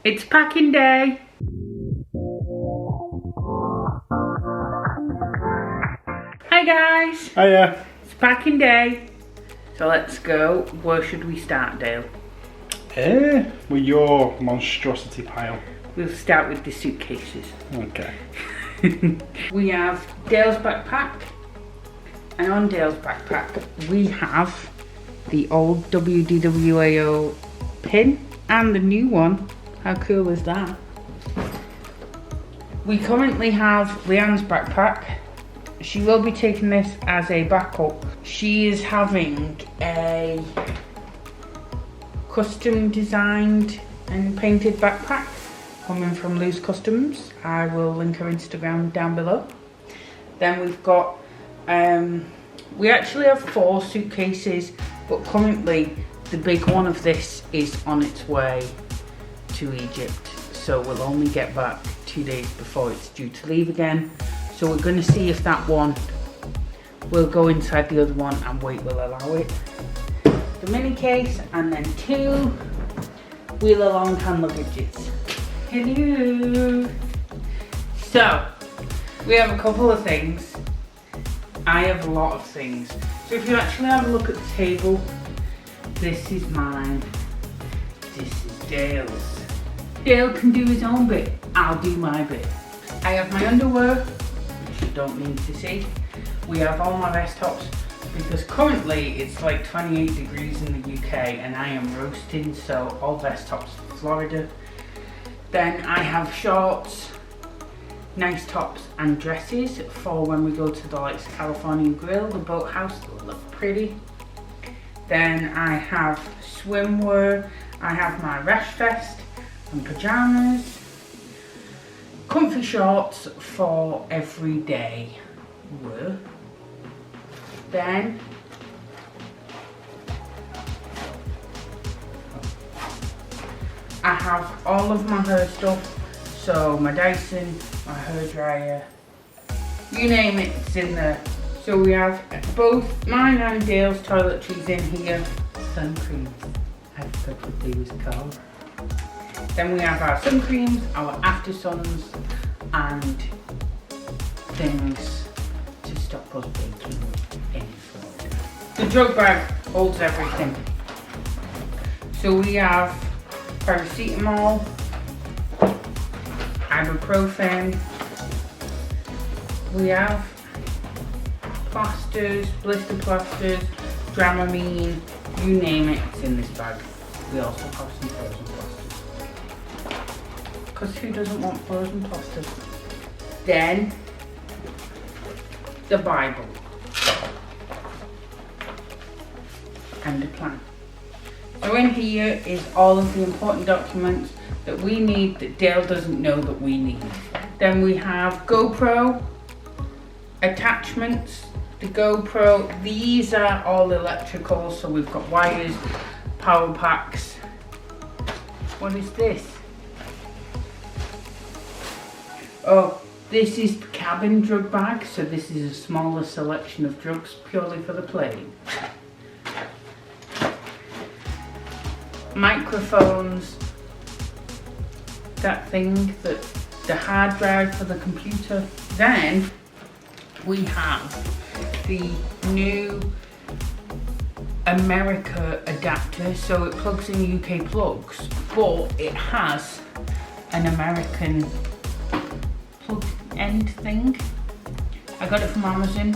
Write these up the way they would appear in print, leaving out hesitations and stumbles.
It's packing day. Hi guys. Hiya. It's packing day. So let's go. Where should we start, Dale? With your monstrosity pile. We'll start with the suitcases. Okay. We have Dale's backpack. And on Dale's backpack we have the old wdwao pin and the new one. How cool is that? We currently have Leanne's backpack. She will be taking this as a backup. She is having a custom designed and painted backpack coming from Loose Customs. I will link her Instagram down below. Then we've got, we actually have 4 suitcases, but currently the big one of this is on its way to Egypt. So we'll only get back 2 days before it's due to leave again. So we're going to see if that one will go inside the other one and weight will allow it. The mini case and then 2 wheeler long hand luggages. Hello. So we have a couple of things. I have a lot of things. So if you actually have a look at the table, this is mine. This is Dale's. Dale can do his own bit. I'll do my bit. I have my underwear, which you don't need to see. We have all my vest tops because currently it's like 28 degrees in the UK and I am roasting, so all vest tops for Florida. Then I have shorts, nice tops and dresses for when we go to the Lights California Grill, the boathouse that look pretty. Then I have swimwear, I have my rash vest and pyjamas, comfy shorts for everyday wear. Then I have all of my hair stuff, so my Dyson, my hairdryer, you name it, it's in there. So we have both mine and Dale's toiletries in here. Sun creams, I forgot what they was called. Then we have our sun creams, our after suns, and things to stop us baking in Florida. The drug bag holds everything. So we have paracetamol, ibuprofen, we have plasters, blister plasters, Dramamine, you name it, it's in this bag. We also have some frozen plasters. Because who doesn't want frozen plasters? Then, the Bible. And a plan. So in here is all of the important documents that we need that Dale doesn't know that we need. Then we have GoPro attachments. The GoPro, these are all electrical, so we've got wires, power packs. What is this? Oh, this is the cabin drug bag, so this is a smaller selection of drugs purely for the plane. Microphones, that thing, the hard drive for the computer. Then we have the new America adapter, so it plugs in UK plugs, but it has an American plug end thing. I got it from Amazon.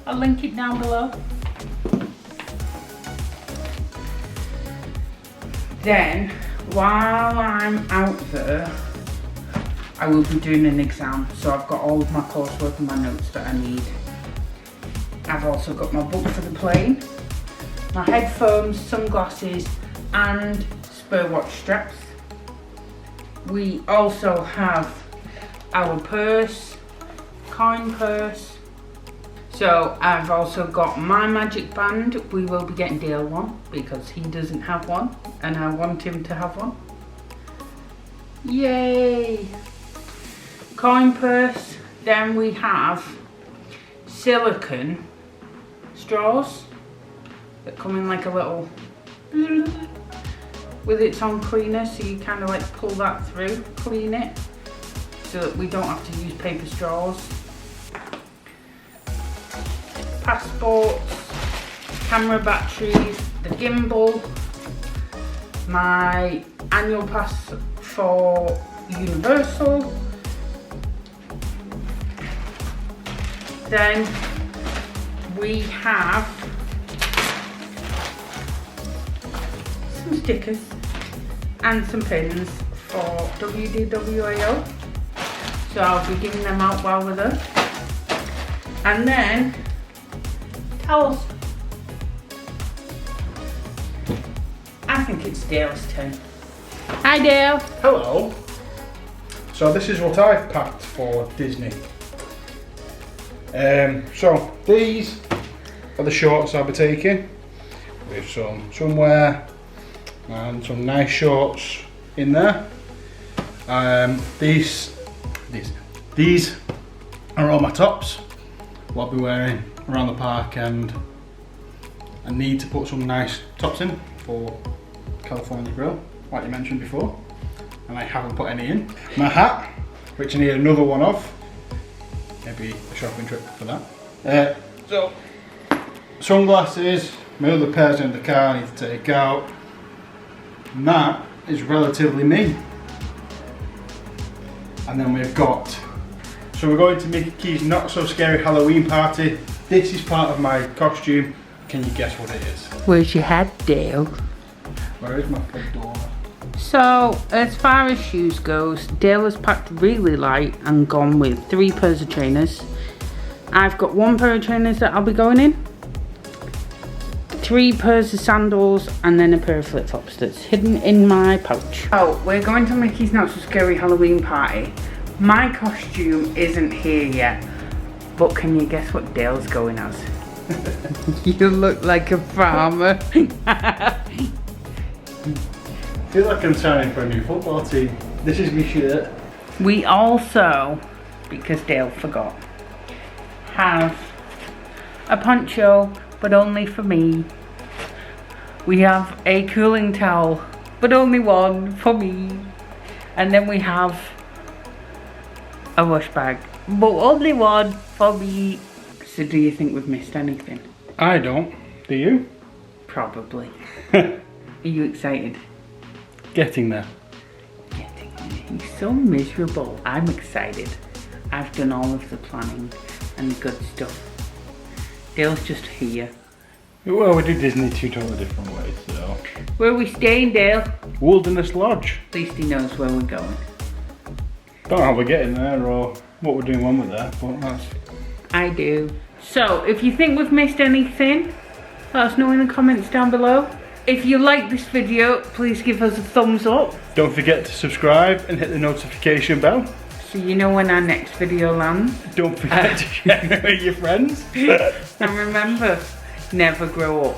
I'll link it down below. Then, while I'm out there, I will be doing an exam, so I've got all of my coursework and my notes that I need. I've also got my book for the plane, my headphones, sunglasses, and spare watch straps. We also have our purse, coin purse. So I've also got my magic band. We will be getting Dale one because he doesn't have one and I want him to have one. Yay! Coin purse. Then we have silicone straws that come in like a little with its own cleaner, so you kind of like pull that through, clean it, so that we don't have to use paper straws. Passports, camera batteries, the gimbal, my annual pass for Universal. Then we have some stickers and some pins for wdwao. So I'll be giving them out while we're there. And then towels. I think it's Dale's turn. Hi Dale. Hello. So this is what I've packed for Disney. So these are the shorts I'll be taking, with some swimwear and some nice shorts in there. These are all my tops, what I'll be wearing around the park, and I need to put some nice tops in for California Grill, like you mentioned before, and I haven't put any in. My hat, which I need another one of, maybe a shopping trip for that. So, sunglasses, my other pairs in the car I need to take out, and that is relatively me. And then we've got, so we're going to Mickey's Not So Scary Halloween party. This is part of my costume. Can you guess what it is? Where's your hat, Dale? Where is my fedora? So, as far as shoes goes, Dale has packed really light and gone with 3 pairs of trainers. I've got 1 pair of trainers that I'll be going in, 3 pairs of sandals, and then a pair of flip-flops that's hidden in my pouch. Oh, we're going to Mickey's Not So Scary Halloween party. My costume isn't here yet, but can you guess what Dale's going as? You look like a farmer. I feel like I'm signing for a new football team. This is my shirt. We also, because Dale forgot, have a poncho, but only for me. We have a cooling towel, but only one for me. And then we have a wash bag, but only one for me. So do you think we've missed anything? I don't. Do you? Probably. Are you excited? Getting there. Getting there. He's so miserable. I'm excited. I've done all of the planning and the good stuff. Dale's just here. Well, we do Disney 2 totally different ways, so. Where are we staying, Dale? Wilderness Lodge. At least he knows where we're going. Don't know how we're getting there or what we're doing when we're there, but that's... I do. So, if you think we've missed anything, let us know in the comments down below. If you like this video, please give us a thumbs up. Don't forget to subscribe and hit the notification bell, so you know when our next video lands. Don't forget to share it with your friends. And remember, never grow up.